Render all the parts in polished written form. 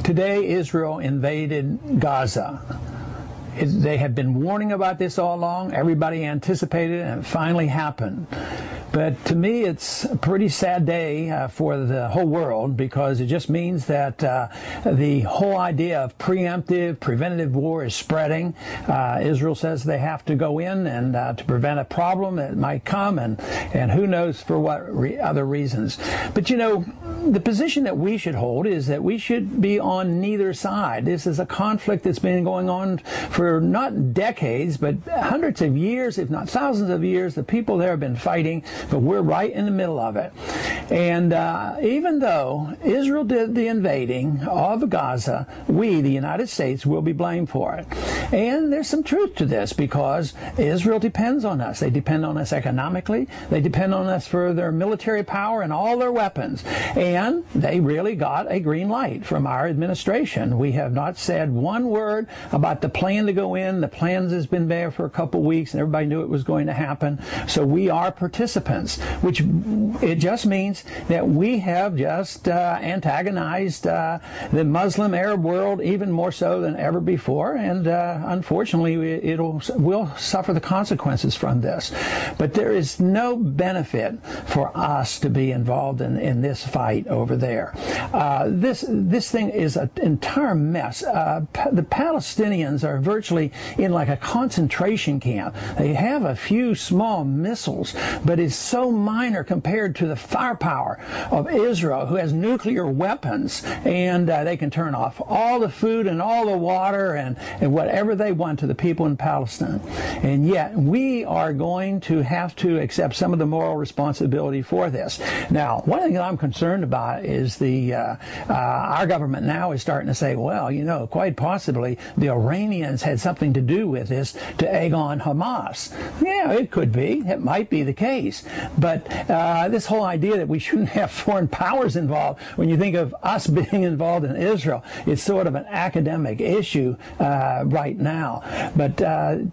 Today, Israel invaded Gaza. They have been warning about this all along. Everybody anticipated it, and it finally happened. But to me, it's a pretty sad day for the whole world, because it just means that the whole idea of preemptive, preventative war is spreading. Israel says they have to go in and to prevent a problem that might come, and who knows for what other reasons. But you know, the position that we should hold is that we should be on neither side. This is a conflict that's been going on for not decades, but hundreds of years, if not thousands of years. The people there have been fighting, but we're right in the middle of it. And even though Israel did the invading of Gaza, we, the United States, will be blamed for it. And there's some truth to this, because Israel depends on us. They depend on us economically. They depend on us for their military power and all their weapons. And they really got a green light from our administration. We have not said one word about the plan to go in. The plans has been there for a couple weeks, and everybody knew it was going to happen. So we are participants, which it just means that we have just antagonized the Muslim Arab world even more so than ever before, and unfortunately we'll suffer the consequences from this. But there is no benefit for us to be involved in this fight over there. This thing is an entire mess. The Palestinians are virtually in like a concentration camp. They have a few small missiles, but it's so minor compared to the firepower of Israel, who has nuclear weapons, and they can turn off all the food and all the water and whatever they want to the people in Palestine. And yet we are going to have to accept some of the moral responsibility for this. Now, one thing that I'm concerned about is our government now is starting to say, well, you know, quite possibly the Iranians had something to do with this to egg on Hamas. Yeah, it could be. It might be the case. But this whole idea that we shouldn't have foreign powers involved, when you think of us being involved in Israel, it's sort of an academic issue right now. But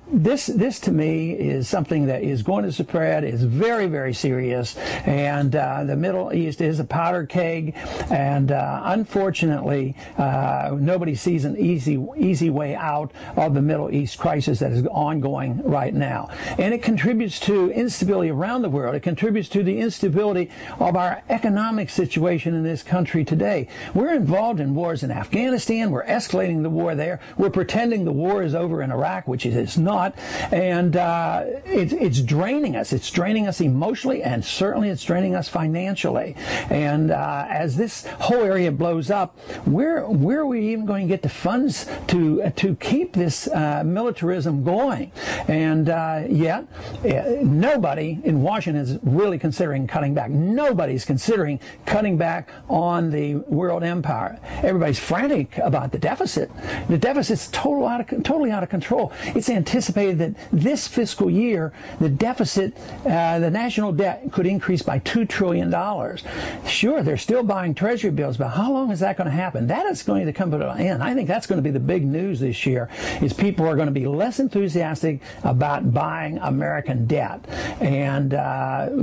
this to me is something that is going to spread. It's very, very serious. And the Middle East is a powder keg. And unfortunately, nobody sees an easy way out of the Middle East crisis that is ongoing right now. And it contributes to instability around the world. It contributes to the instability of our economic situation in this country today. We're involved in wars in Afghanistan. We're escalating the war there. We're pretending the war is over in Iraq, which it is not. And it's draining us. It's draining us emotionally, and certainly it's draining us financially. And as this whole area blows up, where are we even going to get the funds to keep this militarism going? And yet, nobody in Washington is really considering cutting back. Nobody's considering cutting back on the world empire. Everybody's frantic about the deficit. The deficit's totally out of control. It's anticipated that this fiscal year, the deficit, the national debt could increase by $2 trillion. Sure, they're still buying treasury bills, but how long is that going to happen? That is going to come to an end. I think that's going to be the big news this year, is people are going to be less enthusiastic about buying American debt. And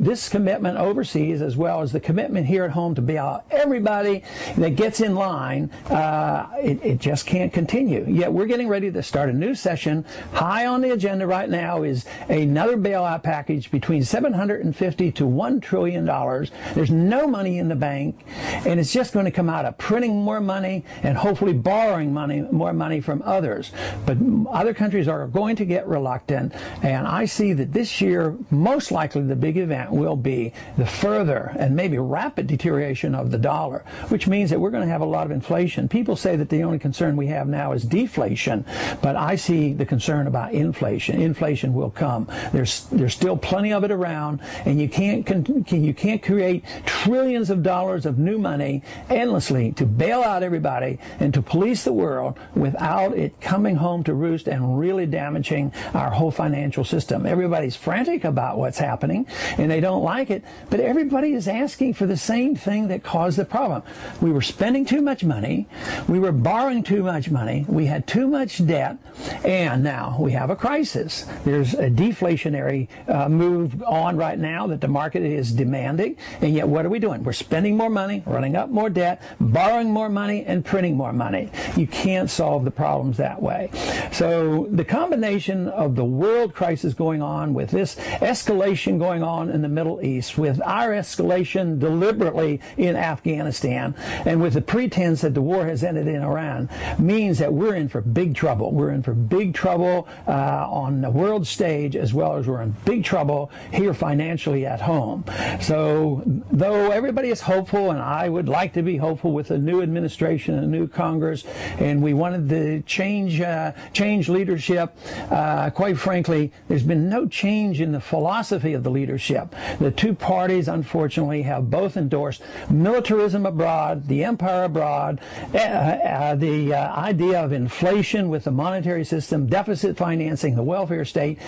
this commitment overseas, as well as the commitment here at home to bail out everybody that gets in line, it just can't continue. Yet we're getting ready to start a new session. High on the agenda right now is another bailout package between $750 to $1 trillion. There's no money in the bank, and it's just going to come out of printing more money and hopefully borrowing more money from others. But other countries are going to get reluctant, and I see that this year, most likely the big event will be the further and maybe rapid deterioration of the dollar, which means that we're going to have a lot of inflation. People say that the only concern we have now is deflation, but I see the concern about inflation. Inflation will come. There's still plenty of it around, and you can't create trillions of dollars of new money endlessly to bail out everybody and to police the world without it coming home to roost and really damaging our whole financial system. Everybody's frantic about what's happening, and they don't like it, but everybody is asking for the same thing that caused the problem. We were spending too much money, we were borrowing too much money, we had too much debt, and now we have a crisis. There's a deflationary move on right now that the market is demanding, and yet what are we doing? We're spending spending more money, running up more debt, borrowing more money, and printing more money. You can't solve the problems that way. So the combination of the world crisis going on with this escalation going on in the Middle East, with our escalation deliberately in Afghanistan, and with the pretense that the war has ended in Iran, means that we're in for big trouble. We're in for big trouble on the world stage, as well as we're in big trouble here financially at home. So though everybody is hopeful, and I would like to be hopeful with a new administration, a new Congress, and we wanted to change leadership, quite frankly, there's been no change in the philosophy of the leadership. The two parties, unfortunately, have both endorsed militarism abroad, the empire abroad, the idea of inflation with the monetary system, deficit financing, the welfare state.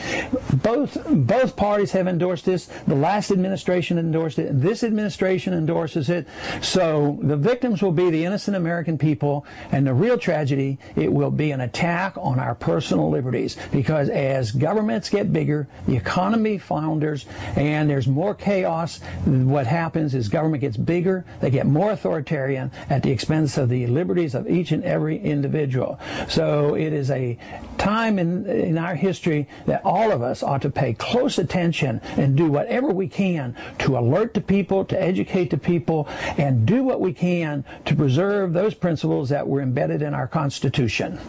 Both parties have endorsed this. The last administration endorsed it. This administration endorses it. So the victims will be the innocent American people, and the real tragedy, it will be an attack on our personal liberties, because as governments get bigger, the economy flounders, and there's more chaos. What happens is government gets bigger, they get more authoritarian at the expense of the liberties of each and every individual. So it is a time in our history that all of us ought to pay close attention and do whatever we can to alert the people, to educate the people, and do what we can to preserve those principles that were embedded in our Constitution.